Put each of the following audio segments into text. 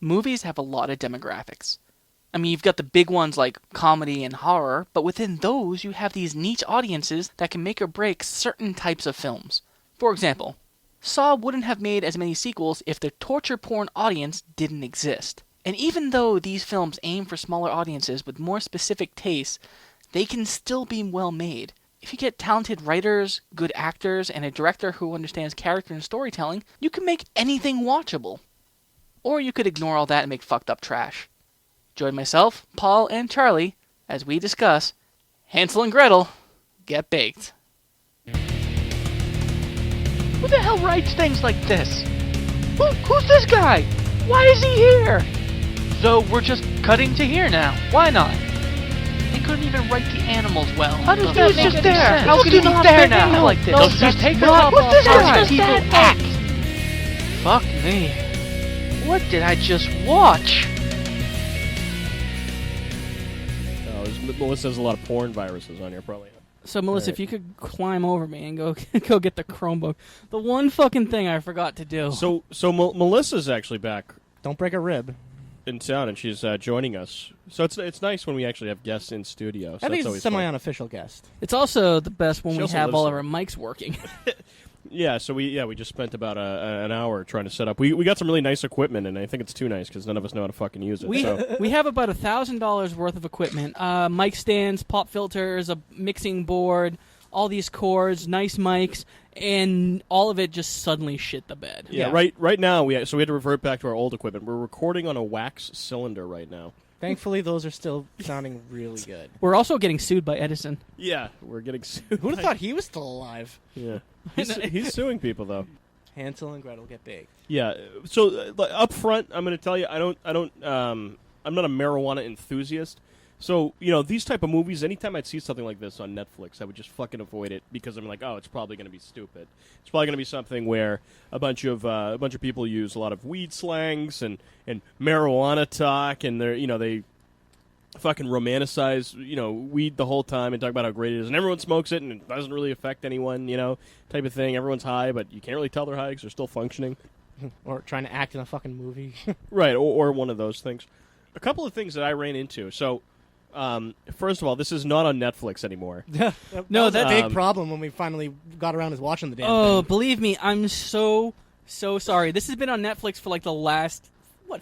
Movies have a lot of demographics. I mean, you've got the big ones like comedy and horror, but within those, you have these niche audiences that can make or break certain types of films. For example, Saw wouldn't have made as many sequels if the torture porn audience didn't exist. And even though these films aim for smaller audiences with more specific tastes, they can still be well made. If you get talented writers, good actors, and a director who understands character and storytelling, you can make anything watchable. Or you could ignore all that and make fucked up trash. Join myself, Paul, and Charlie as we discuss Hansel and Gretel Get Baked. Who the hell writes things like this? Who's this guy? Why is he here? So we're just cutting to here now. Why not? They couldn't even write the animals well. How does that make any sense? How could he be there now like this? No, just take her up. What's this guy? People act. Fuck me. What did I just watch? Melissa has a lot of porn viruses on here, probably. So, Melissa, if you could climb over me and go get the Chromebook. The one fucking thing I forgot to do. So Melissa's actually back Don't break a rib. in town, and she's joining us. So it's nice when we actually have guests in studio. So I think that's it's a always fun. semi-unofficial guest. It's also the best when She we also have lives all of there. our mics working. Yeah, so we just spent about an hour trying to set up. We got some really nice equipment, and I think it's too nice because none of us know how to fucking use it. We have about $1,000 worth of equipment. Mic stands, pop filters, a mixing board, all these cords, nice mics, and all of it just suddenly shit the bed. Yeah, right now we had to revert back to our old equipment. We're recording on a wax cylinder right now. Thankfully, those are still sounding really good. We're also getting sued by Edison. Yeah, we're getting sued. Who'd have thought he was still alive? Yeah, he's suing people though. Hansel and Gretel get baked. Yeah, so up front, I'm going to tell you, I'm not a marijuana enthusiast. So, these type of movies, anytime I'd see something like this on Netflix, I would just fucking avoid it because I'm like, oh, it's probably going to be stupid. It's probably going to be something where a bunch of people use a lot of weed slangs and marijuana talk, and they fucking romanticize, weed the whole time and talk about how great it is, and everyone smokes it and it doesn't really affect anyone, type of thing. Everyone's high, but you can't really tell they're high because they're still functioning. Or trying to act in a fucking movie. Right, or one of those things. A couple of things that I ran into. So, first of all, this is not on Netflix anymore. No, that's a that- big problem when we finally got around to watching the damn Oh, thing. believe me, I'm so sorry. This has been on Netflix for like the last,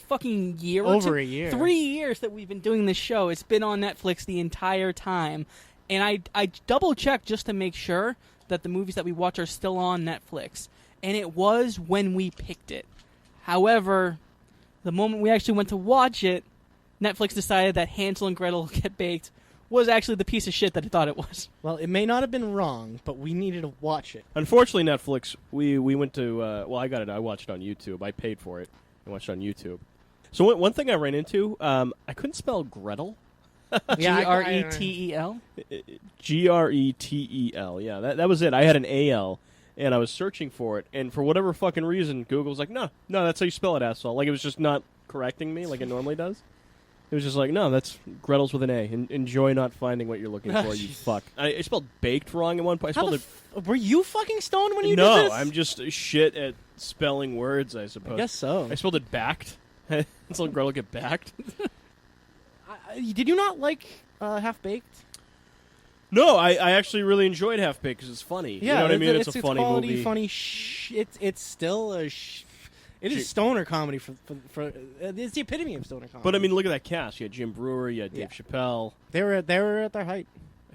fucking year or Over two? a year. 3 years that we've been doing this show. It's been on Netflix the entire time. And I double-checked just to make sure that the movies that we watch are still on Netflix. And it was when we picked it. However, the moment we actually went to watch it, Netflix decided that Hansel and Gretel Get Baked was actually the piece of shit that it thought it was. Well, it may not have been wrong, but we needed to watch it. Unfortunately, Netflix, we went to, I got it, I watched it on YouTube. I paid for it. I watched it on YouTube. So one thing I ran into, I couldn't spell Gretel. Gretel? Gretel, yeah, that was it. I had an AL, and I was searching for it, and for whatever fucking reason, Google was like, no, that's how you spell it, asshole. Like, it was just not correcting me like it normally does. It was just like, no, that's Gretel's with an A. Enjoy not finding what you're looking for, you fuck. I spelled baked wrong at one point. I spelled it. Were you fucking stoned when you did No, this? I'm just shit at spelling words, I suppose. I guess so. I spelled it backed. Hansel and Gretel get backed. Did you not like Half-Baked? No, I actually really enjoyed Half Baked because it's funny. Yeah, you know what I mean? It's a funny quality, movie. funny. It's still a. It is stoner comedy for it's the epitome of stoner comedy. But I mean, look at that cast. You had Jim Brewer, you had Dave Chappelle. They were at their height.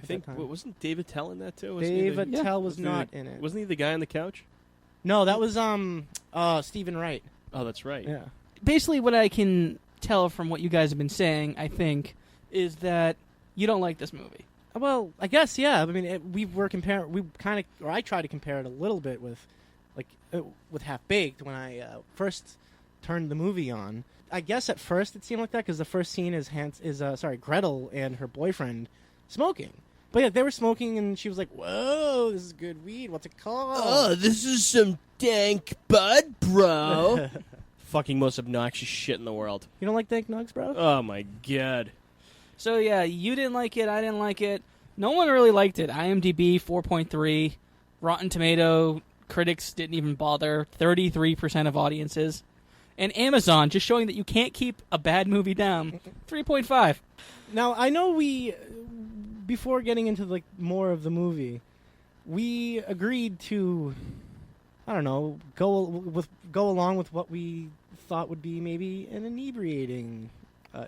I think wasn't Dave Attell in that too? Dave Attell was not in it. Wasn't he the guy on the couch? No, that was Stephen Wright. Oh, that's right. Yeah. Basically, what I can tell from what you guys have been saying, I think, is that you don't like this movie. Well, I guess yeah. I mean, I tried to compare it a little bit with Half-Baked when I first turned the movie on. I guess at first it seemed like that because the first scene is Gretel and her boyfriend smoking. But yeah, they were smoking and she was like, "Whoa, this is good weed. What's it called?" Oh, this is some dank bud, bro. Fucking most obnoxious shit in the world. You don't like dank nugs, bro? Oh my god. So yeah, you didn't like it, I didn't like it. No one really liked it. IMDb 4.3, Rotten Tomato critics didn't even bother. 33% of audiences. And Amazon, just showing that you can't keep a bad movie down. 3.5. Now, I know before getting into like more of the movie, we agreed to, I don't know, go along with what we thought would be maybe an inebriating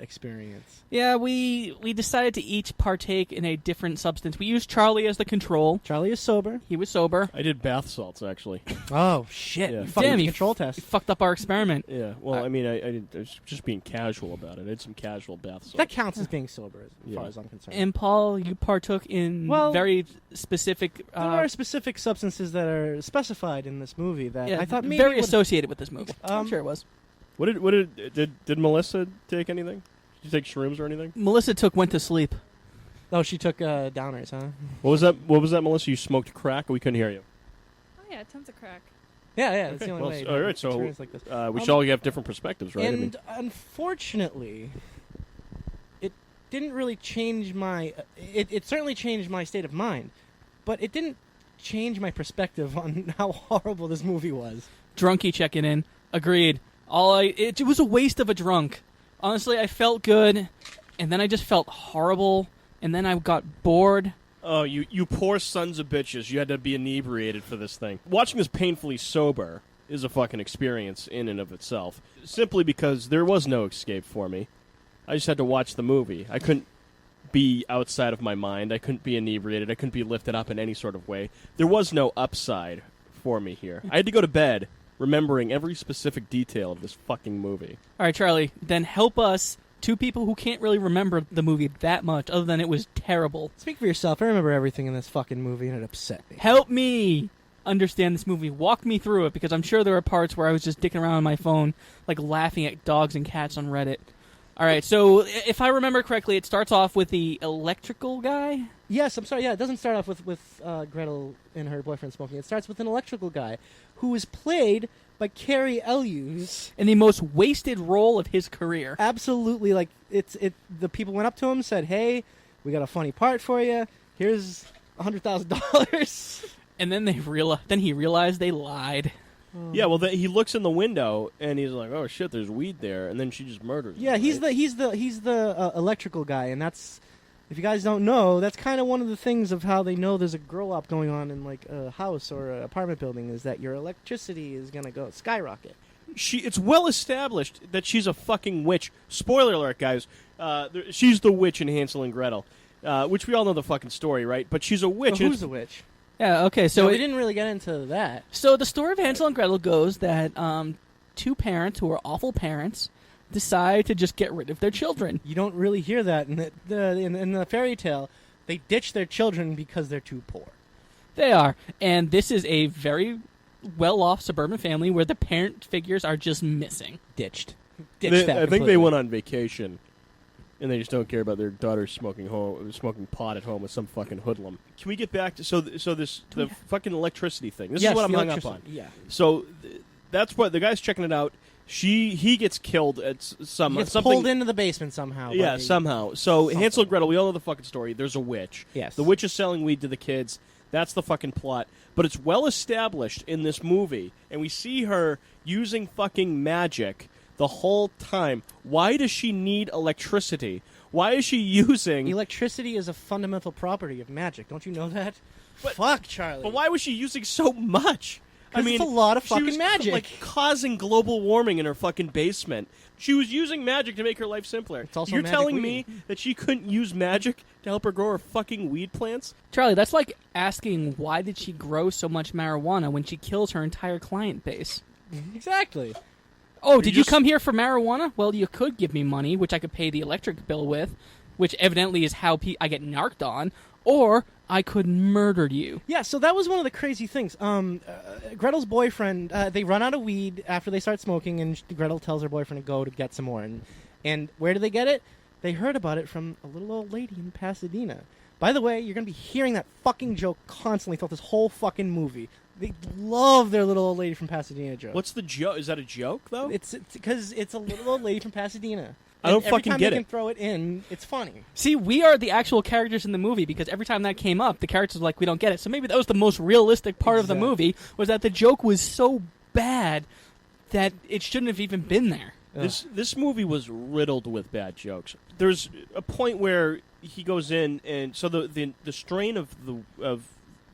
experience. Yeah, we decided to each partake in a different substance. We used Charlie as the control. Charlie is sober. He was sober. I did bath salts, actually. Oh, shit. Yeah. You fucked Damn, with the you control test. He fucked up our experiment. Yeah, well, I mean, I was just being casual about it. I did some casual bath salts. That counts as being sober, as far Yeah. as I'm concerned. And Paul, you partook in Well, very specific... there are specific substances that are specified in this movie that yeah, I thought maybe very would- associated with this movie. I'm sure it was. What did Melissa take anything? Did you take shrooms or anything? Melissa went to sleep. Oh, she took downers, huh? What was that? What was that, Melissa? You smoked crack? We couldn't hear you. Oh yeah, tons of crack. Yeah, that's Okay, the only well, way. all right, so, experience like this. We should all have different perspectives, right? I mean, And unfortunately, it didn't really change my. It certainly changed my state of mind, but it didn't change my perspective on how horrible this movie was. Drunky checking in. Agreed. It was a waste of a drunk. Honestly, I felt good, and then I just felt horrible, and then I got bored. oh, you poor sons of bitches! You had to be inebriated for this thing. Watching this painfully sober is a fucking experience in and of itself. Simply because there was no escape for me. I just had to watch the movie. I couldn't be outside of my mind. I couldn't be inebriated. I couldn't be lifted up in any sort of way. There was no upside for me here. I had to go to bed remembering every specific detail of this fucking movie. All right, Charlie, then help us, two people who can't really remember the movie that much, other than it was terrible. Speak for yourself. I remember everything in this fucking movie, and it upset me. Help me understand this movie. Walk me through it, because I'm sure there are parts where I was just dicking around on my phone, like laughing at dogs and cats on Reddit. All right, so if I remember correctly, it starts off with the electrical guy. Yes, I'm sorry. Yeah, it doesn't start off with Gretel and her boyfriend smoking. It starts with an electrical guy who is played by Carrie Elwes. In the most wasted role of his career. Absolutely, like the people went up to him, said, "Hey, we got a funny part for you. Here's $100,000." And then he realized they lied. Yeah, well, he looks in the window and he's like, "Oh shit, there's weed there," and then she just murders him. Yeah, he's right? the electrical guy, and that's, if you guys don't know, that's kind of one of the things of how they know there's a grow up going on in like a house or an apartment building, is that your electricity is gonna go skyrocket. It's well established that she's a fucking witch. Spoiler alert, guys. She's the witch in Hansel and Gretel, which we all know the fucking story, right? But she's a witch. So and who's the witch? Yeah, okay, so So we didn't really get into that. So the story of Hansel and Gretel goes that two parents who are awful parents decide to just get rid of their children. You don't really hear that in the fairy tale. They ditch their children because they're too poor. They are. And this is a very well-off suburban family where the parent figures are just missing. Ditched. I think they went on vacation, and they just don't care about their daughter smoking pot at home with some fucking hoodlum. Can we get back to the fucking electricity thing? This is what I'm hung up on. Yeah. So that's what the guy's checking it out. He gets killed at He gets pulled into the basement somehow. Yeah, somehow. So something. Hansel and Gretel, we all know the fucking story. There's a witch. Yes. The witch is selling weed to the kids. That's the fucking plot. But it's well established in this movie, and we see her using fucking magic the whole time. Why does she need electricity? Why is she using... Electricity is a fundamental property of magic. Don't you know that? Fuck, Charlie. But why was she using so much? I mean, it's a lot of she fucking was, magic. like, causing global warming in her fucking basement. She was using magic to make her life simpler. It's also You're magic telling weed. me that she couldn't use magic to help her grow her fucking weed plants? Charlie, that's like asking why did she grow so much marijuana when she kills her entire client base. Exactly. Oh, did you just- come here for marijuana? Well, you could give me money, which I could pay the electric bill with, which evidently is how I get narked on, or I could murder you. Yeah, so that was one of the crazy things. Gretel's boyfriend, they run out of weed after they start smoking, and Gretel tells her boyfriend to go to get some more. And where do they get it? They heard about it from a little old lady in Pasadena. By the way, you're going to be hearing that fucking joke constantly throughout this whole fucking movie. They love their little old lady from Pasadena joke. What's the joke? Is that a joke, though? It's because it's a little old lady from Pasadena. I don't And fucking every time get they it. can throw it in, it's funny. See, we are the actual characters in the movie because every time that came up, the characters were like, we don't get it. So maybe that was the most realistic part of the Exactly. movie, was that the joke was so bad that it shouldn't have even been there. This movie was riddled with bad jokes. There's a point where he goes in, and so the strain of the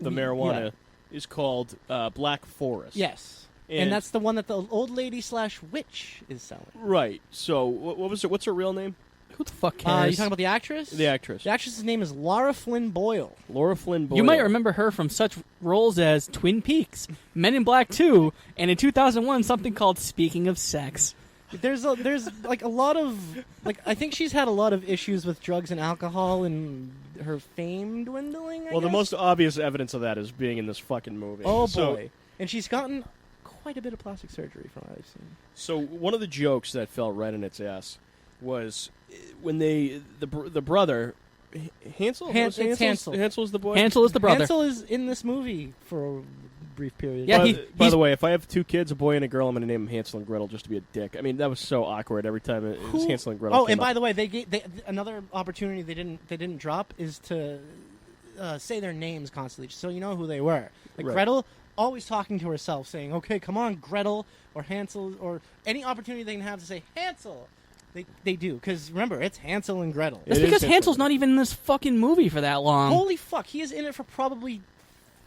marijuana is called Black Forest. Yes. And that's the one that the old lady / witch is selling. Right. So what was it? What's her real name? Who the fuck cares? You talking about the actress? The actress. The actress's name is Lara Flynn Boyle. Lara Flynn Boyle. You might remember her from such roles as Twin Peaks, Men in Black 2, and in 2001 something called Speaking of Sex. There's like a lot of I think she's had a lot of issues with drugs and alcohol and her fame dwindling. I Well, the guess? most obvious evidence of that is being in this fucking movie. Oh So- boy! And she's gotten quite a bit of plastic surgery from what I've seen. So one of the jokes that fell right in its ass was when the brother Hansel. It's Hansel. Hansel's the boy. Hansel is the brother. Hansel is in this movie for a brief period. Yeah, By the way, if I have 2 kids, a boy and a girl, I'm going to name them Hansel and Gretel just to be a dick. I mean, that was so awkward every time it was Hansel and Gretel. Oh, came and by up. the way, they another opportunity they didn't drop is to say their names constantly, so you know who they were. Like Right. Gretel, always talking to herself, saying, "Okay, come on, Gretel," or Hansel, or any opportunity they can have to say Hansel. They do, because remember, it's Hansel and Gretel. That's It is because Hansel. Hansel's not even in this fucking movie for that long. Holy fuck, he is in it for probably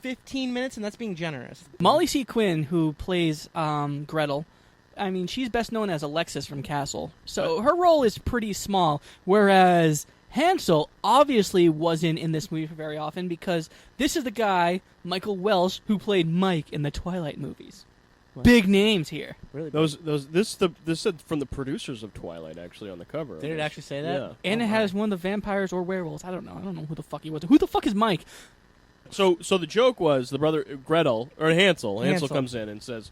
15 minutes, and that's being generous. Molly C. Quinn, who plays Gretel, I mean, she's best known as Alexis from Castle. So her role is pretty small, whereas Hansel obviously wasn't in this movie very often because this is the guy, Michael Welsh, who played Mike in the Twilight movies. What? Big names here. Really? This said from the producers of Twilight actually on the cover. of Did it this. actually say that? Yeah. And Oh, it has one of the vampires or werewolves. I don't know who the fuck he was. Who the fuck is Mike? So the joke was the brother Gretel or Hansel. Hansel Hansel. comes in and says,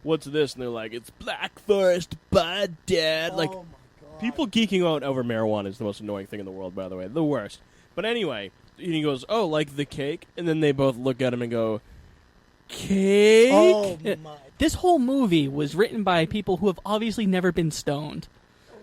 "What's this?" And they're like, "It's Black Forest, bud, Dad." Like oh my god. people geeking out over marijuana is the most annoying thing in the world. By the way, the worst. But anyway, and he goes, "Oh, like the cake?" And then they both look at him and go, "Cake?" Oh Yeah. my. This whole movie was written by people who have obviously never been stoned.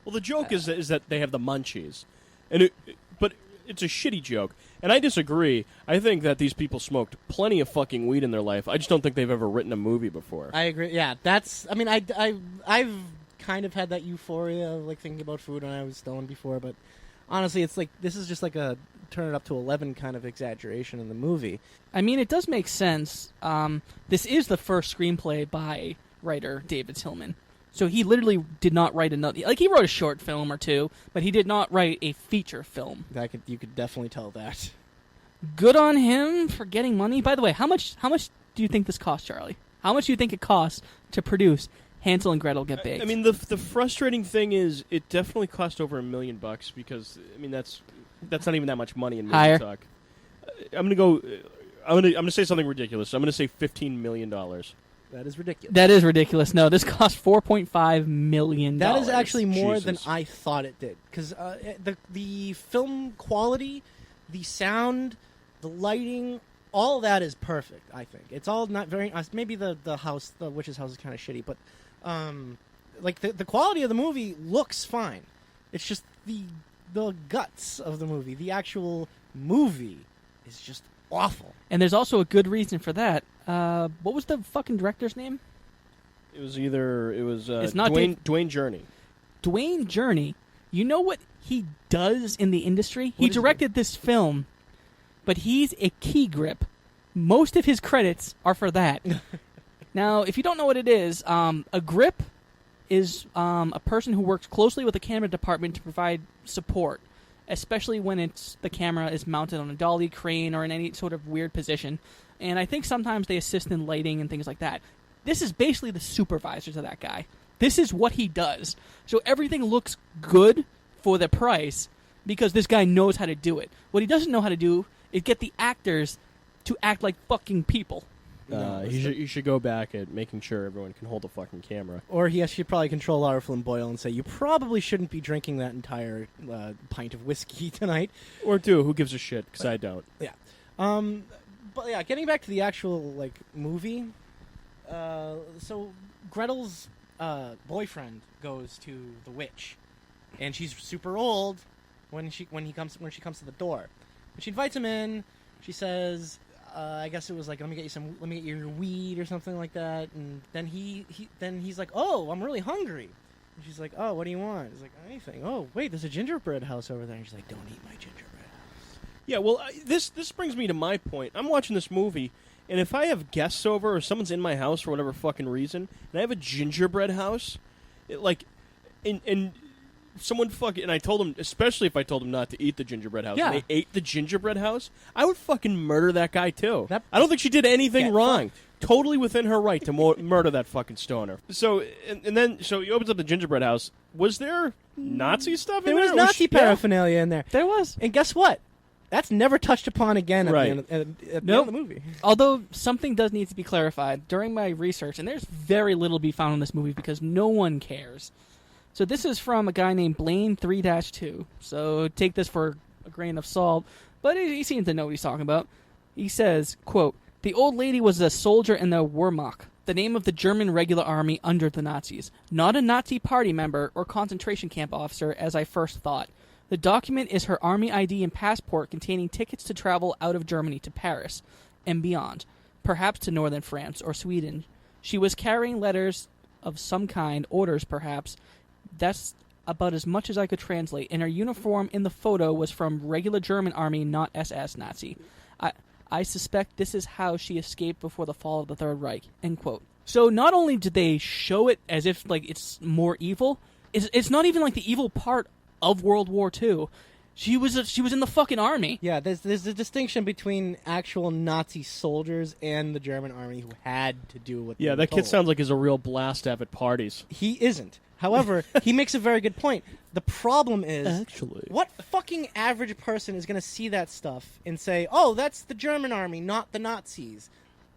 Well, the joke is that they have the munchies, but it's a shitty joke, and I disagree. I think that these people smoked plenty of fucking weed in their life. I just don't think they've ever written a movie before. I agree. Yeah, that's. I mean, I've kind of had that euphoria of like thinking about food when I was stoned before, but honestly, it's like this is just like a turn it up to 11 kind of exaggeration in the movie. I mean, it does make sense. This is the first screenplay by writer David Tillman. So he literally did not write another... Like, he wrote a short film or two, but he did not write a feature film. You could definitely tell that. Good on him for getting money. By the way, how much do you think this cost, Charlie? How much do you think it costs to produce Hansel and Gretel Get Baked? I mean, the frustrating thing is it definitely cost over $1 million because I mean that's not even that much money in movie Higher. talk. I'm gonna go. I'm gonna say something ridiculous. I'm gonna say $15 million. That is ridiculous. That is ridiculous. No, this cost $4.5 million. That is actually more Jesus. than I thought it did. Because the film quality, the sound, the lighting, all that is perfect, I think. It's all not very... maybe the house, the witch's house is kind of shitty, but like the quality of the movie looks fine. It's just the guts of the movie, the actual movie, is just awful. And there's also a good reason for that. What was the fucking director's name? It was It's not Dwayne Journey. Dwayne Journey. You know what he does in the industry? He What does he directed this film, but he's a key grip. Most of his credits are for that. Now, if you don't know what it is, a grip is a person who works closely with the camera department to provide support, especially when the camera is mounted on a dolly, crane, or in any sort of weird position. And I think sometimes they assist in lighting and things like that. This is basically the supervisor to that guy. This is what he does. So everything looks good for the price because this guy knows how to do it. What he doesn't know how to do is get the actors to act like fucking people. You should go back at making sure everyone can hold a fucking camera. Or he should probably control Lara Flynn Boyle and say, you probably shouldn't be drinking that entire pint of whiskey tonight. Or do. Who gives a shit? Because I don't. Yeah. But yeah, getting back to the actual like movie. So Gretel's boyfriend goes to the witch, and she's super old when she comes to the door. And she invites him in. She says, I guess it was like, let me get you your weed or something like that. And then he's like, oh, I'm really hungry. And she's like, oh, what do you want? He's like, anything. Oh, wait, there's a gingerbread house over there. And she's like, don't eat my gingerbread house. Yeah, well, this brings me to my point. I'm watching this movie, and if I have guests over or someone's in my house for whatever fucking reason, and I have a gingerbread house, and someone fucking, and I told them, especially if I told them not to eat the gingerbread house, Yeah. and they ate the gingerbread house, I would fucking murder that guy too. That- I don't think she did anything Get wrong. Totally within her right to murder that fucking stoner. So, and then he opens up the gingerbread house. Was there Nazi stuff in There there? was Nazi Yeah. paraphernalia in there. There was. And guess what? That's never touched upon again at Right. the end at the end Nope. of the movie. Although something does need to be clarified during my research, and there's very little to be found in this movie because no one cares. So this is from a guy named Blaine 3-2. So take this for a grain of salt, but he seems to know what he's talking about. He says, quote, "The old lady was a soldier in the Wehrmacht, the name of the German regular army under the Nazis. Not a Nazi party member or concentration camp officer, as I first thought. The document is her army ID and passport containing tickets to travel out of Germany to Paris and beyond, perhaps to northern France or Sweden. She was carrying letters of some kind, orders perhaps. That's about as much as I could translate. And her uniform in the photo was from regular German army, not SS Nazi. I suspect this is how she escaped before the fall of the Third Reich." End quote. So not only did they show it as if like it's more evil, it's not even like the evil part of World War II. She was in the fucking army. Yeah, there's a distinction between actual Nazi soldiers and the German army who had to do what they Yeah, were that kid told. sounds like he's a real blast to have at parties. He isn't. However, he makes a very good point. The problem is, Actually. what fucking average person is going to see that stuff and say, "Oh, that's the German army, not the Nazis"?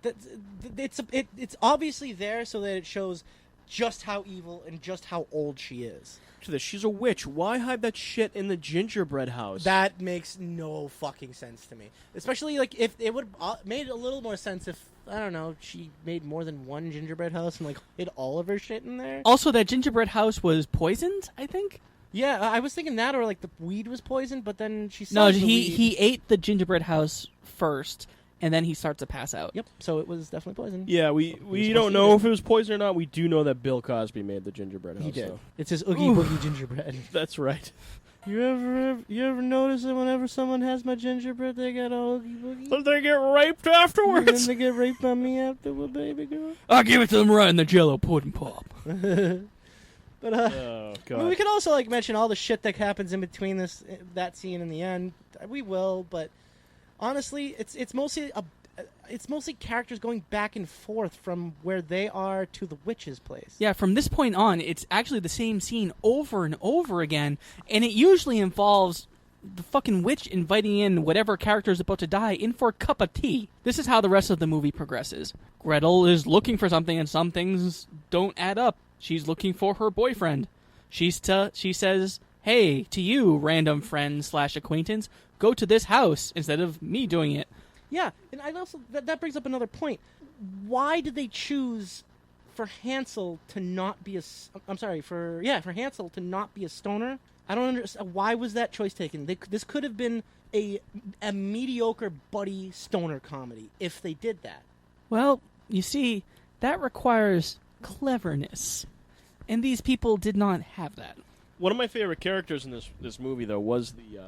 It's obviously there so that it shows just how evil and just how old she is. To this, she's a witch. Why hide that shit in the gingerbread house? That makes no fucking sense to me. Especially like if it would made a little more sense if, I don't know, she made more than one gingerbread house and like hid all of her shit in there. Also, that gingerbread house was poisoned, I think. Yeah, I was thinking that, or like the weed was poisoned, but then she No, sells the weed. he ate the gingerbread house first, and then he starts to pass out. Yep. So it was definitely poisoned. Yeah, we supposed don't to know eat if it was poison or not. We do know that Bill Cosby made the gingerbread house. He did. so- It's his Oogie Boogie gingerbread. That's right. You ever notice that whenever someone has my gingerbread, they got a Oogie Boogie? But they get raped And afterwards. then they get raped by me afterward, baby girl. I'll give it to them right in the Jello pudding pop. But Oh I god. mean, we could also like mention all the shit that happens in between that scene and the end. We will, but honestly, it's mostly characters going back and forth from where they are to the witch's place. Yeah, from this point on, it's actually the same scene over and over again, and it usually involves the fucking witch inviting in whatever character is about to die in for a cup of tea. This is how the rest of the movie progresses. Gretel is looking for something, and some things don't add up. She's looking for her boyfriend. She says, "Hey, to you, random friend / acquaintance, go to this house instead of me doing it." Yeah, and I also that brings up another point. Why did they choose for Hansel to not be for Hansel to not be a stoner? I don't understand. Why was that choice taken? This could have been a mediocre buddy stoner comedy if they did that. Well, you see, that requires cleverness. And these people did not have that. One of my favorite characters in this movie, though, was the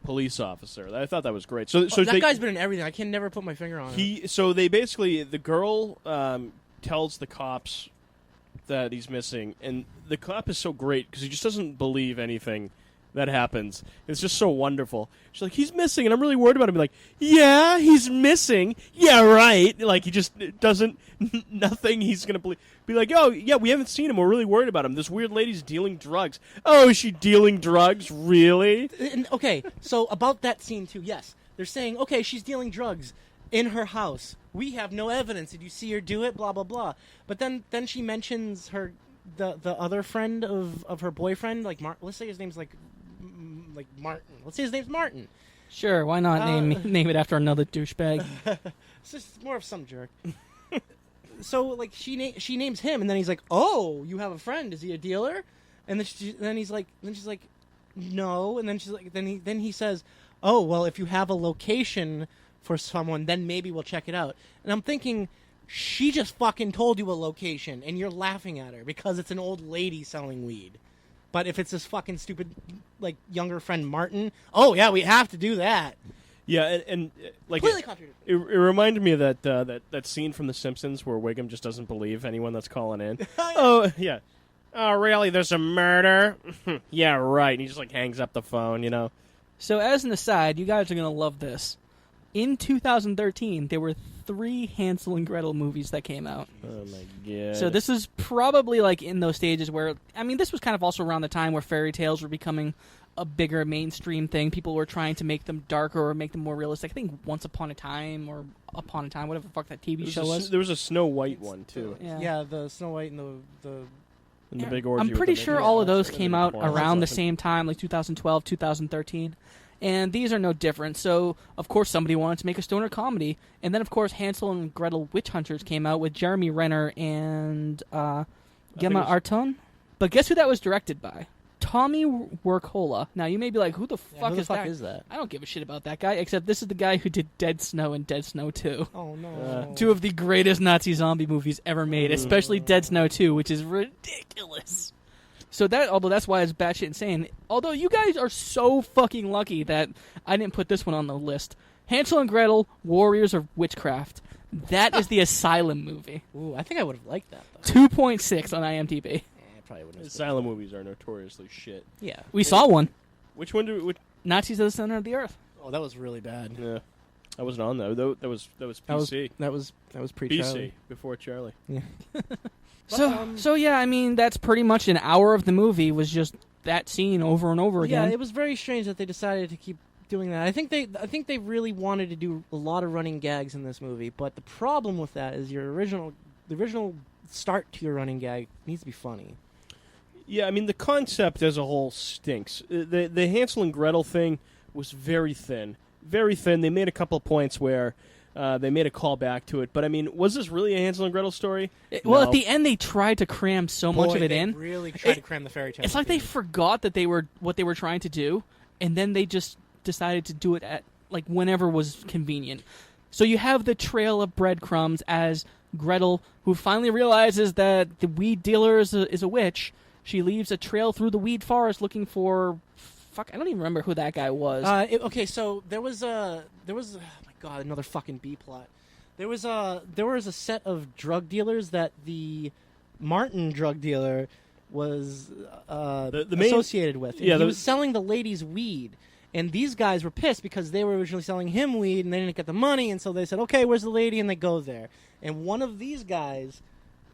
police officer. I thought that was great. So That guy's been in everything. I can never put my finger on it. So they basically, the girl tells the cops that he's missing, and the cop is so great because he just doesn't believe anything that happens. It's just so wonderful. She's like, "He's missing, and I'm really worried about him." Like, "Yeah, he's missing. Yeah, right." Like, he just doesn't, nothing he's going to be like, "Oh, yeah, we haven't seen him. We're really worried about him. This weird lady's dealing drugs." "Oh, is she dealing drugs? Really?" Okay, so about that scene too, yes. They're saying, okay, she's dealing drugs in her house. We have no evidence. Did you see her do it? Blah, blah, blah. But then she mentions the other friend of her boyfriend, like let's say his name's like Martin. Let's say his name's Martin. Sure, why not name it after another douchebag? It's just more of some jerk. So like she names him, and then he's like, "Oh, you have a friend? Is he a dealer?" And then she's like, "No." And then she's like, then he says, "Oh, well, if you have a location for someone, then maybe we'll check it out. And I'm thinking, she just fucking told you a location, and you're laughing at her because it's an old lady selling weed. But if it's this fucking stupid, like, younger friend Martin, oh yeah, we have to do that. Yeah, and like Completely it contradictory. reminded me of that scene from The Simpsons where Wiggum just doesn't believe anyone that's calling in. Oh yeah. Oh really? There's a murder? Yeah, right. And he just like hangs up the phone. You know. So as an aside, you guys are going to love this. In 2013, there were 3 Hansel and Gretel movies that came out. Oh my god. So this is probably like in those stages where, I mean, this was kind of also around the time where fairy tales were becoming a bigger mainstream thing. People were trying to make them darker or make them more realistic. I think Once Upon a Time or Upon a Time, whatever the fuck that TV show was. There was a Snow White one too. Yeah, the Snow White and the And the big orgy. I'm with pretty the sure big all of monster those and came the out porn. around the That's same time, like 2012, 2013. And these are no different. So, of course, somebody wanted to make a stoner comedy. And then, of course, Hansel and Gretel Witch Hunters came out with Jeremy Renner and Gemma Arterton. But guess who that was directed by? Tommy Wirkola. Now, you may be like, who the fuck is that? I don't give a shit about that guy, except this is the guy who did Dead Snow and Dead Snow 2. Oh, no. 2 of the greatest Nazi zombie movies ever made, especially Dead Snow 2, which is ridiculous. So although that's why it's batshit insane, although you guys are so fucking lucky that I didn't put this one on the list. Hansel and Gretel, Warriors of Witchcraft. That is the Asylum movie. Ooh, I think I would have liked that, though. 2.6 on IMDb. I probably wouldn't have. Asylum movies are notoriously shit. Yeah. We saw one. Which one do? Nazis at the Center of the Earth. Oh, that was really bad. Yeah, I wasn't on that. That was PC. That was pre-Charlie. PC before Charlie. Yeah. So yeah, I mean, that's pretty much an hour of the movie was just that scene over and over Yeah, again. it was very strange that they decided to keep doing that. I think they really wanted to do a lot of running gags in this movie, but the problem with that is the original start to your running gag needs to be funny. Yeah, I mean the concept as a whole stinks. The Hansel and Gretel thing was very thin, very thin. They made a couple of points where they made a call back to it, but I mean, was this really a Hansel and Gretel story? Well, No. at the end, they tried to cram so much of it in. Really tried to cram the fairy tale. It's like they forgot that what they were trying to do, and then they just decided to do it at like whenever was convenient. So you have the trail of breadcrumbs as Gretel, who finally realizes that the weed dealer is a witch. She leaves a trail through the weed forest looking for. Fuck, I don't even remember who that guy was. Okay, so there was oh my god, another fucking B plot. There was a set of drug dealers that the Martin drug dealer was The main- associated with. And yeah, he was selling the ladies weed. And these guys were pissed because they were originally selling him weed and they didn't get the money, and so they said, "Okay, where's the lady?" And they go there. And one of these guys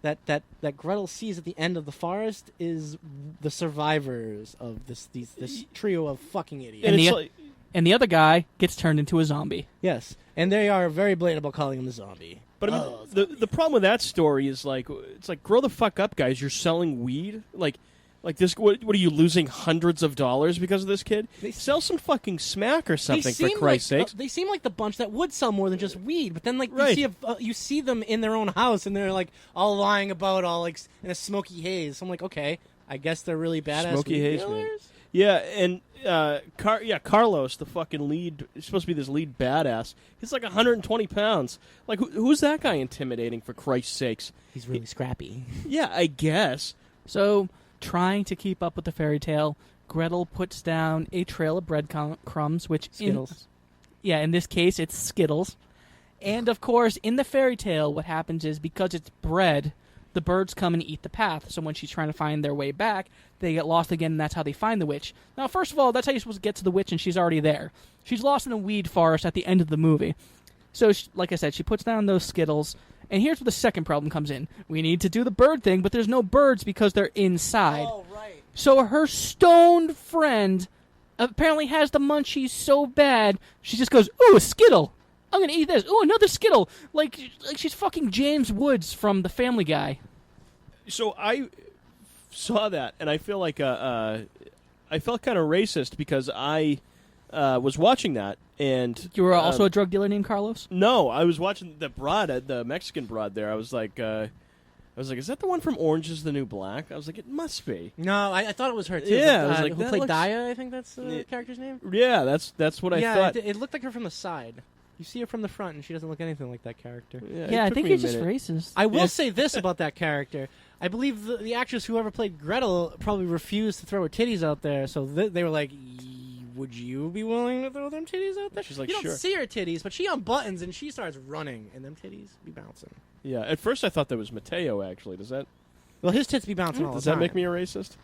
that Gretel sees at the end of the forest is the survivors of this trio of fucking idiots. And the- it's like, and the other guy gets turned into a zombie. Yes, and they are very blatant about calling him the zombie. but I mean, the problem with that story is like, it's like, grow the fuck up, guys. You're selling weed, like this. What are you losing hundreds of dollars because of this kid? Sell some fucking smack or something for Christ's sakes. They seem like the bunch that would sell more than just weed, but then like Right. you see them in their own house and they're like all lying about all like in a smoky haze. So I'm like, okay, I guess they're really badass Smoky weed haze, man. dealers. Yeah, and Carlos, the fucking lead, is supposed to be this lead badass. He's like 120 pounds. Like, who's that guy intimidating, for Christ's sakes? He's really scrappy. Yeah, I guess. So, trying to keep up with the fairy tale, Gretel puts down a trail of breadcrumbs, which Skittles. in this case, it's Skittles. And of course, in the fairy tale, what happens is because it's bread, the birds come and eat the path. So when she's trying to find their way back, they get lost again, and that's how they find the witch. Now, first of all, that's how you're supposed to get to the witch, and she's already there. She's lost in a weed forest at the end of the movie. So, like I said, she puts down those Skittles. And here's where the second problem comes in. We need to do the bird thing, but there's no birds because they're inside. Oh right. So her stoned friend apparently has the munchies so bad, she just goes, "Ooh, a Skittle! I'm gonna eat this. Ooh, another Skittle!" Like she's fucking James Woods from The Family Guy. So I saw that, and I feel like I felt kind of racist because I was watching that, and You were also a drug dealer named Carlos? no, I was watching the broad, the Mexican broad. There, I was like, is that the one from Orange Is the New Black? I was like, it must be. No, I thought it was her too. Yeah, but, I was like, who that played looks- Daya? I think that's the character's name. Yeah, that's what I thought. It looked like her from the side. You see her from the front, and she doesn't look anything like that character. it Yeah, I took think me a you're just minute. racist. I will Yeah. say this about that character. I believe the actress whoever played Gretel probably refused to throw her titties out there, so they were like, would you be willing to throw them titties out there? She's like, you don't sure. see her titties, but she unbuttons and she starts running, and them titties be bouncing. Yeah, at first I thought that was Mateo, actually. Does that Well, his tits be bouncing all does the that time. make me a racist?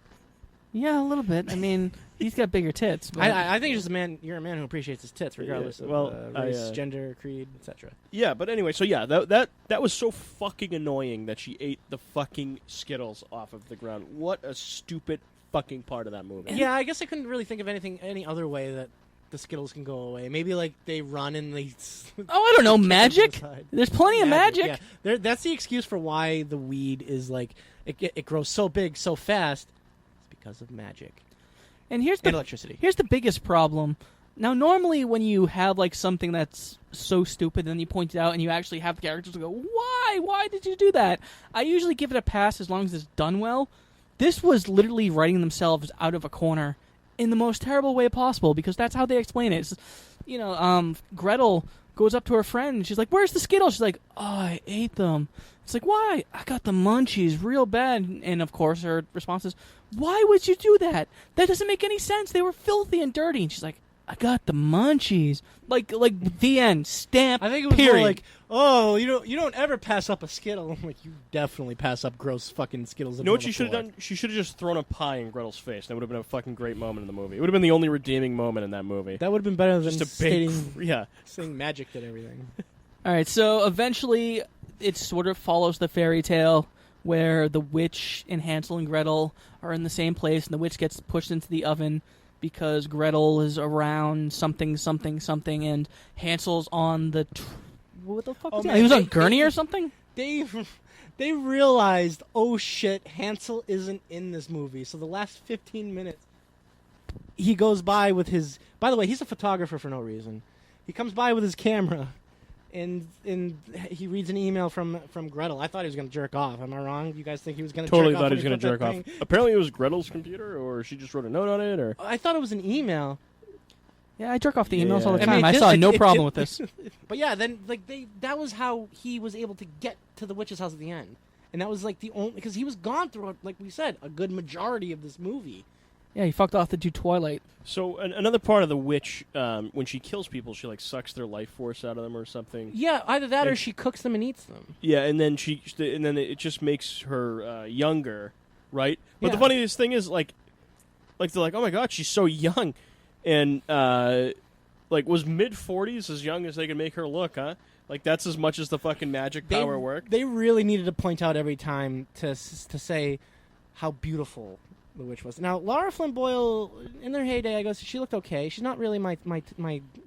Yeah, a little bit. I mean, he's got bigger tits. But I think you're just a man. You're a man who appreciates his tits, regardless Yeah, of well, race, gender, creed, etc. Yeah, but anyway, so yeah, that was so fucking annoying that she ate the fucking Skittles off of the ground. What a stupid fucking part of that movie. Yeah, I guess I couldn't really think of any other way that the Skittles can go away. Maybe like they run and they. oh, I don't know, magic. Aside. There's plenty of magic. Yeah. That's the excuse for why the weed is like it grows so big so fast. It's because of magic And here's and the electricity. here's the biggest problem. Now, normally when you have like something that's so stupid, then you point it out, and you actually have the characters go, "Why? Why did you do that?" I usually give it a pass as long as it's done well. This was literally writing themselves out of a corner in the most terrible way possible, because that's how they explain it. It's, Gretel goes up to her friend, and she's like, "Where's the Skittles?" She's like, "Oh, I ate them." It's like, "Why?" "I got the munchies real bad." And of course her response is, "Why would you do that? That doesn't make any sense. They were filthy and dirty." And she's like, "I got the munchies." Like the end. Stamp. I think it was period. more like, "Oh, you don't ever pass up a Skittle." I'm like, you definitely pass up gross fucking Skittles. You know what she should have done? She should have just thrown a pie in Gretel's face. That would have been a fucking great moment in the movie. It would have been the only redeeming moment in that movie. That would have been better than Just a big, yeah. saying magic did everything. All right, so eventually it sort of follows the fairy tale where the witch and Hansel and Gretel are in the same place, and the witch gets pushed into the oven because Gretel is around something, and Hansel's on the... what the fuck Oh, was man, he? He was on they- gurney they- or something? They realized, oh shit, Hansel isn't in this movie. So the last 15 minutes, he goes by with his. By the way, he's a photographer for no reason. He comes by with his camera, and he reads an email from Gretel. I thought he was going to jerk off. Am I wrong? You guys think he was going to Totally jerk thought off? he was going to jerk off. Apparently, it was Gretel's computer, or she just wrote a note on it, or I thought it was an email. Yeah, I jerk off the emails Yeah. all the I time. mean, I it saw did- no it- problem it- with this. But yeah, then that was how he was able to get to the witch's house at the end, and that was like the only because he was gone through, like we said, a good majority of this movie. Yeah, he fucked off to do Twilight. so. Another part of the witch, when she kills people, she like sucks their life force out of them or something. Yeah, either that or And- she cooks them and eats them. Yeah, and then it just makes her younger, right? But the Yeah. funniest thing is like they're like, oh my god, she's so young, and like was mid-40s as young as they can make her look, huh? Like that's as much as the fucking magic power worked. They really needed to point out every time to say how beautiful the witch was. Now, Lara Flynn Boyle, in their heyday, I guess she looked okay. She's not really my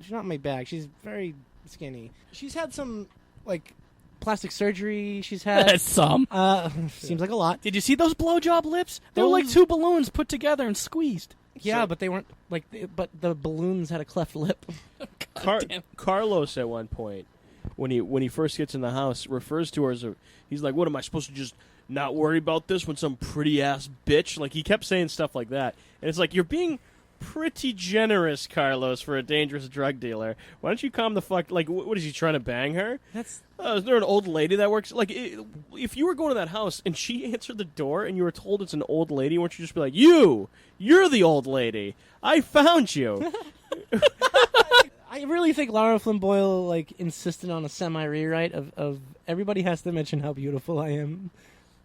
she's not my bag. She's very skinny. She's had some like plastic surgery. She's had That's some. seems like a lot. Did you see those blowjob lips? They were like Those- two balloons put together and squeezed. Yeah, So- but they weren't like. But the balloons had a cleft lip. Carlos at one point, when he first gets in the house, refers to her as he's like, what am I supposed to just not worry about this when some pretty ass bitch? Like he kept saying stuff like that, and it's like you're being pretty generous, Carlos, for a dangerous drug dealer. Why don't you calm the fuck? Like what is he trying to bang her? That's Is there an old lady that works? Like if you were going to that house and she answered the door and you were told it's an old lady, wouldn't you just be like, you're the old lady. I found you. I really think Lara Flynn Boyle like insisted on a semi rewrite of everybody has to mention how beautiful I am.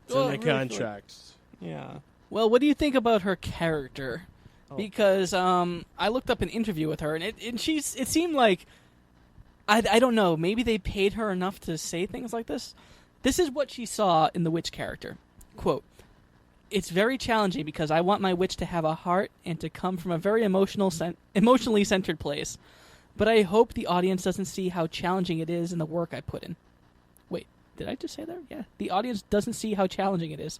It's in the contract. Yeah. Well, what do you think about her character? Oh. Because I looked up an interview with her, and it seemed like I don't know, maybe they paid her enough to say things like this. This is what she saw in the witch character. Quote, "It's very challenging because I want my witch to have a heart and to come from a very emotionally centered place. But I hope the audience doesn't see how challenging it is in the work I put in." Wait, did I just say that? Yeah. The audience doesn't see how challenging it is.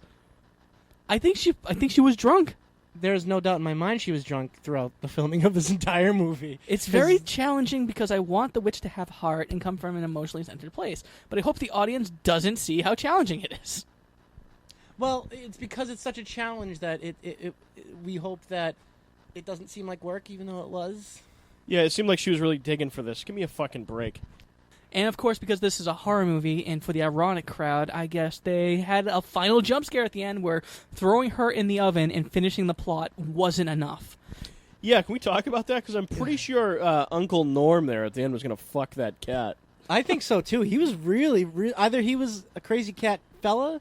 I think she was drunk. There's no doubt in my mind she was drunk throughout the filming of this entire movie. It's very challenging because I want the witch to have heart and come from an emotionally centered place. But I hope the audience doesn't see how challenging it is. Well, it's because it's such a challenge that we hope that it doesn't seem like work, even though it was. Yeah, it seemed like she was really digging for this. Give me a fucking break. And of course, because this is a horror movie, and for the ironic crowd, I guess they had a final jump scare at the end where throwing her in the oven and finishing the plot wasn't enough. Yeah, can we talk about that? Because I'm pretty sure Uncle Norm there at the end was going to fuck that cat. I think so too. He was really either he was a crazy cat fella,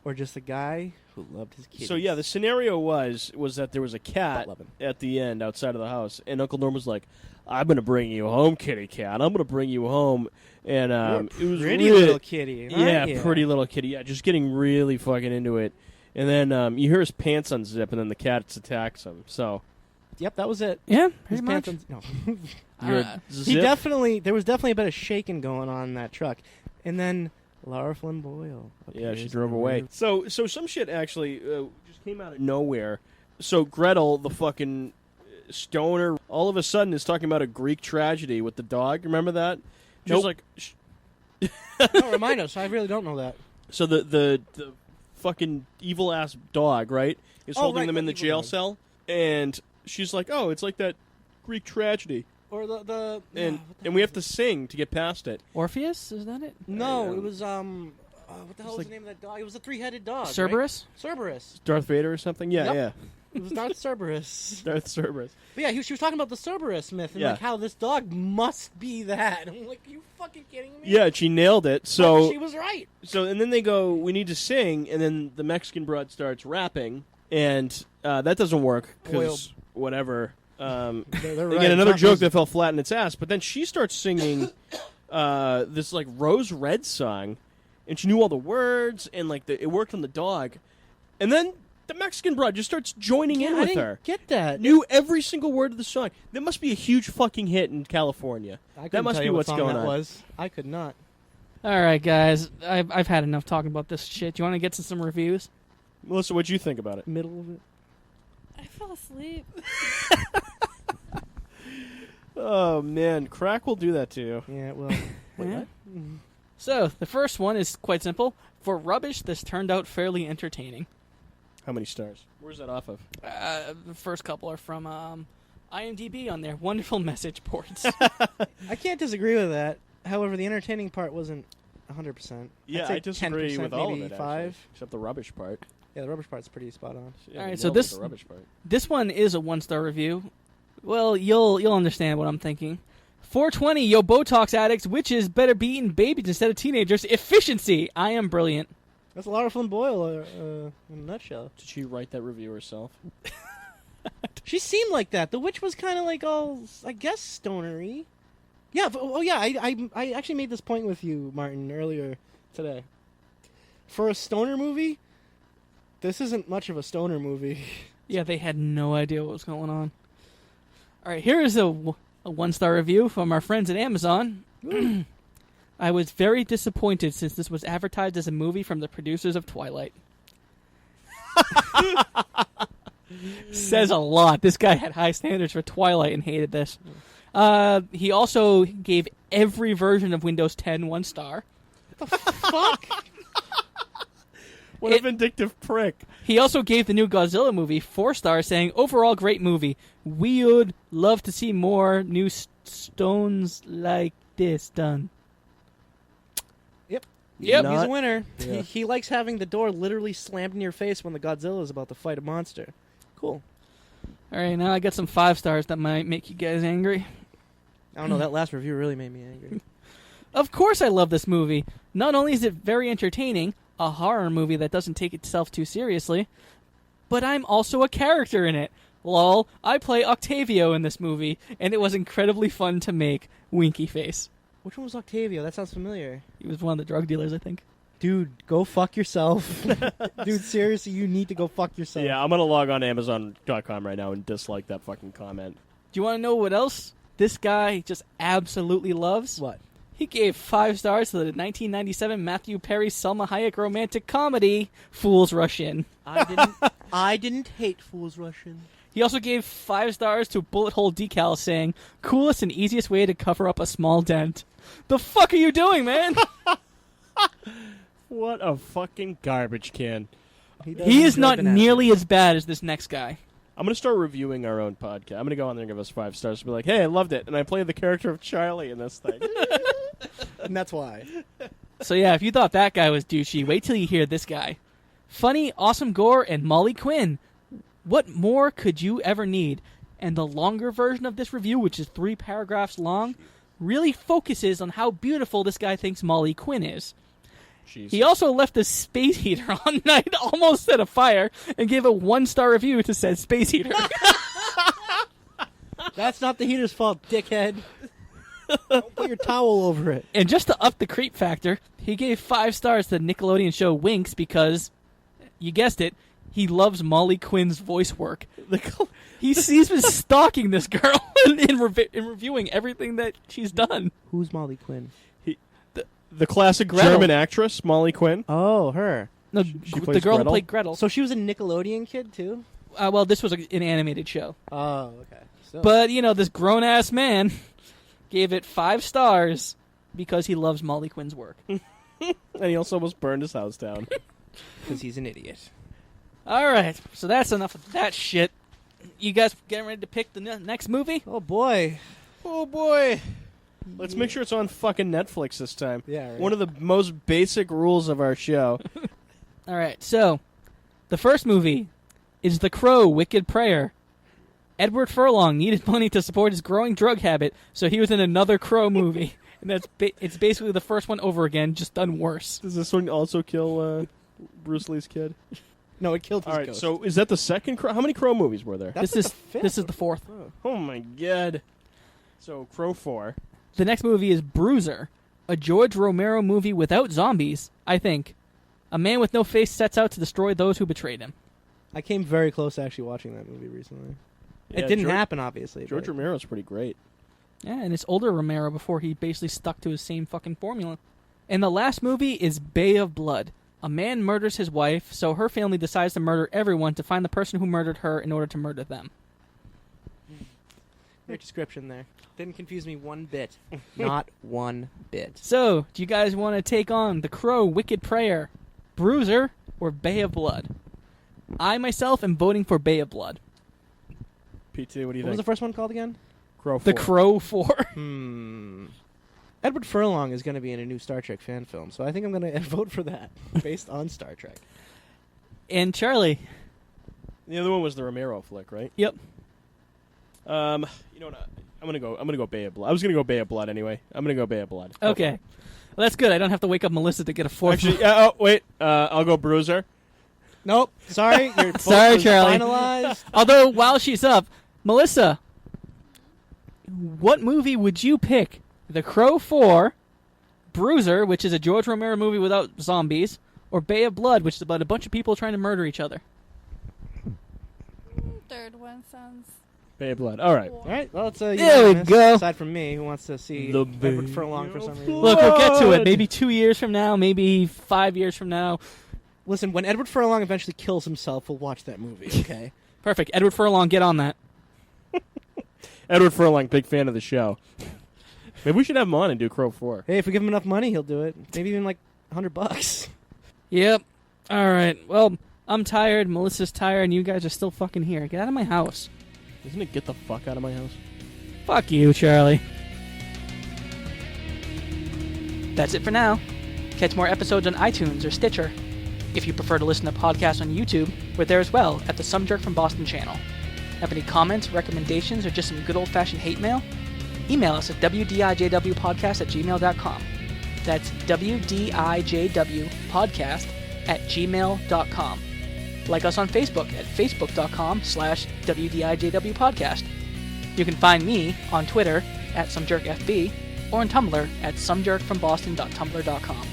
or just a guy who loved his kitties. So yeah, the scenario was that there was a cat Love him. at the end outside of the house, and Uncle Norm was like, "I'm going to bring you home, kitty cat. I'm going to bring you home." And You're a it was pretty really, little kitty. yeah, aren't you? pretty little kitty. Yeah, just getting really fucking into it. And then you hear his pants unzip, and then the cat attacks him. So Yep, that was it. Yeah, His pretty much. pants no. you're There was definitely a bit of shaking going on in that truck, and then Lara Flynn Boyle. Yeah, she appears drove in the away. rear- So some shit actually just came out of nowhere. So Gretel, the fucking stoner, all of a sudden is talking about a Greek tragedy with the dog. Remember that? She was Nope. like, No, remind us. I really don't know that. so the fucking evil ass dog, right, is Oh, holding right, them in the the evil jail dog. cell, and she's like, "Oh, it's like that Greek tragedy," Or the and we have to sing to get past it. Orpheus, is that it? No, it was what the hell was like- the name of that dog? It was a 3-headed dog. right? Cerberus? Cerberus. Darth Vader or something? Yeah, Yep. yeah. It was not Cerberus. Darth Cerberus. But yeah, she was talking about the Cerberus myth and Yeah. like how this dog must be that. I'm like, you fucking kidding me? Yeah, she nailed it. So But she was right. So, and then they go, we need to sing, and then the Mexican broad starts rapping, and that doesn't work, because whatever. They're right. Again, another It's not joke music. that fell flat in its ass, but then she starts singing this, like, Rose Red song, and she knew all the words, and, like, it worked on the dog. And then the Mexican broad just starts joining in I with didn't her. get that. Knew every single word of the song. That must be a huge fucking hit in California. I That couldn't must tell be you what what's song going that on. was. I could not. All right, guys. I've had enough talking about this shit. Do you want to get to some reviews? Melissa, what'd you think about it? Middle of it. I fell asleep. Oh, man. Crack will do that to you. Yeah, well. Wait, Yeah. what? So, the first one is quite simple. For rubbish, this turned out fairly entertaining. How many stars? Where's that off of? The first couple are from IMDb on their wonderful message boards. I can't disagree with that. However, the entertaining part wasn't 100%. Yeah, I'd say I disagree 10%, with all of maybe it, 5. actually, except the rubbish part. Yeah, the rubbish part's pretty spot on. Yeah, All we right, so nailed it with this- the rubbish part. This one is a 1-star review. Well, you'll understand what I'm thinking. 420, yo Botox addicts, witches better be eating babies instead of teenagers. Efficiency. I am brilliant. That's Lara Flynn Boyle in a nutshell. Did she write that review herself? She seemed like that. The witch was kind of like all, I guess, stonery. Yeah. Oh, yeah. I actually made this point with you, Martin, earlier today. For a stoner movie, this isn't much of a stoner movie. Yeah, they had no idea what was going on. All right, here is a 1-star review from our friends at Amazon. I was very disappointed since this was advertised as a movie from the producers of Twilight. Says a lot. This guy had high standards for Twilight and hated this. He also gave every version of Windows 10 1 star. Fuck. What a vindictive prick. He also gave the new Godzilla movie 4 stars, saying, overall great movie. We would love to see more new stones like this done. Yep. Yep. He's a Not- winner. Yeah. He likes having the door literally slammed in your face when the Godzilla is about to fight a monster. Cool. All right, now I got some 5 stars that might make you guys angry. I don't know. That last review really made me angry. Of course I love this movie. Not only is it very entertaining, a horror movie that doesn't take itself too seriously, but I'm also a character in it. Lol, I play Octavio in this movie, and it was incredibly fun to make. Winky face. Which one was Octavio? That sounds familiar. He was one of the drug dealers, I think. Dude, go fuck yourself. Dude, seriously, you need to go fuck yourself. Yeah, I'm going to log on to Amazon.com right now and dislike that fucking comment. Do you want to know what else this guy just absolutely loves? What? He gave 5 stars to the 1997 Matthew Perry Selma Hayek romantic comedy, Fools Rush In. I didn't hate Fools Rush In. He also gave 5 stars to Bullet Hole Decal, saying, coolest and easiest way to cover up a small dent. The fuck are you doing, man? What a fucking garbage can. He is not nearly as bad as this next guy. I'm going to start reviewing our own podcast. I'm going to go on there and give us 5 stars and be like, hey, I loved it. And I played the character of Charlie in this thing. And that's why. So yeah, if you thought that guy was douchey, wait till you hear this guy. Funny, awesome gore, and Molly Quinn. What more could you ever need? And the longer version of this review, which is 3 paragraphs long, really focuses on how beautiful this guy thinks Molly Quinn is. Jesus. He also left a space heater on night, almost set a fire, and gave a 1-star review to said space heater. That's not the heater's fault, dickhead. Don't put your towel over it. And just to up the creep factor, he gave 5 stars to the Nickelodeon show Winx because, you guessed it, he loves Molly Quinn's voice work. He's been stalking this girl in reviewing everything that she's done. Who's Molly Quinn? The classic Gretel. German actress, Molly Quinn. Oh, her. No, She the plays girl who Gretel? played Gretel. So she was a Nickelodeon kid, too? Well, this was an animated show. Oh, okay. So. But, this grown-ass man gave it 5 stars because he loves Molly Quinn's work. And he also almost burned his house down. Because he's an idiot. All right, so that's enough of that shit. You guys getting ready to pick the next movie? Oh, boy. Oh, boy. Let's make sure it's on fucking Netflix this time. Yeah, right. One of the most basic rules of our show. All right, so the first movie is The Crow, Wicked Prayer. Edward Furlong needed money to support his growing drug habit, so he was in another Crow movie. And it's basically the first one over again, just done worse. Does this one also kill Bruce Lee's kid? No, it killed his All right, ghost. so is that the second Crow? How many Crow movies were there? That's this like is the fifth. this is the 4th. Oh my god. So, Crow 4. The next movie is Bruiser, a George Romero movie without zombies, I think. A man with no face sets out to destroy those who betrayed him. I came very close to actually watching that movie recently. Yeah, It didn't George- happen, obviously. George but Romero's pretty great. Yeah, and it's older Romero before he basically stuck to his same fucking formula. And the last movie is Bay of Blood. A man murders his wife, so her family decides to murder everyone to find the person who murdered her in order to murder them. Great description there. Didn't confuse me one bit. Not one bit. So, do you guys want to take on The Crow, Wicked Prayer, Bruiser, or Bay of Blood? I, myself, am voting for Bay of Blood. PT, what do you What was the think? first one called again? Crow 4. The Crow 4. Edward Furlong is going to be in a new Star Trek fan film, so I think I'm going to vote for that, based on Star Trek. And Charlie. The other one was the Romero flick, right? Yep. You know what? I'm gonna go Bay of Blood. I was gonna go Bay of Blood anyway. I'm gonna go Bay of Blood. Okay. Well, that's good. I don't have to wake up Melissa to get a 4th. Actually, oh wait. I'll go Bruiser. Nope. Sorry. Your vote Sorry, was Charlie. finalized. Although, while she's up, Melissa, what movie would you pick? The Crow 4, Bruiser, which is a George Romero movie without zombies, or Bay of Blood, which is about a bunch of people trying to murder each other? Third one sounds. Bay of Blood. All right. cool. All right. Well, it's There we unanimous, go. Aside from me, who wants to see The Edward Bay Furlong for of some reason. Blood. Look, we'll get to it. Maybe 2 years from now, maybe 5 years from now. Listen, when Edward Furlong eventually kills himself, we'll watch that movie, okay? Perfect. Edward Furlong, get on that. Edward Furlong, big fan of the show. Maybe we should have him on and do Crow 4. Hey, if we give him enough money, he'll do it. Maybe even like $100. Yep. All right. Well, I'm tired. Melissa's tired, and you guys are still fucking here. Get out of my house. Isn't it get the fuck out of my house? Fuck you, Charlie. That's it for now. Catch more episodes on iTunes or Stitcher. If you prefer to listen to podcasts on YouTube, we're there as well at the Some Jerk from Boston channel. Have any comments, recommendations, or just some good old-fashioned hate mail? Email us at wdijwpodcast@gmail.com. That's wdijwpodcast@gmail.com. Like us on Facebook at facebook.com/wdijwpodcast. You can find me on Twitter at SomeJerkFB or on Tumblr at somejerkfromboston.tumblr.com.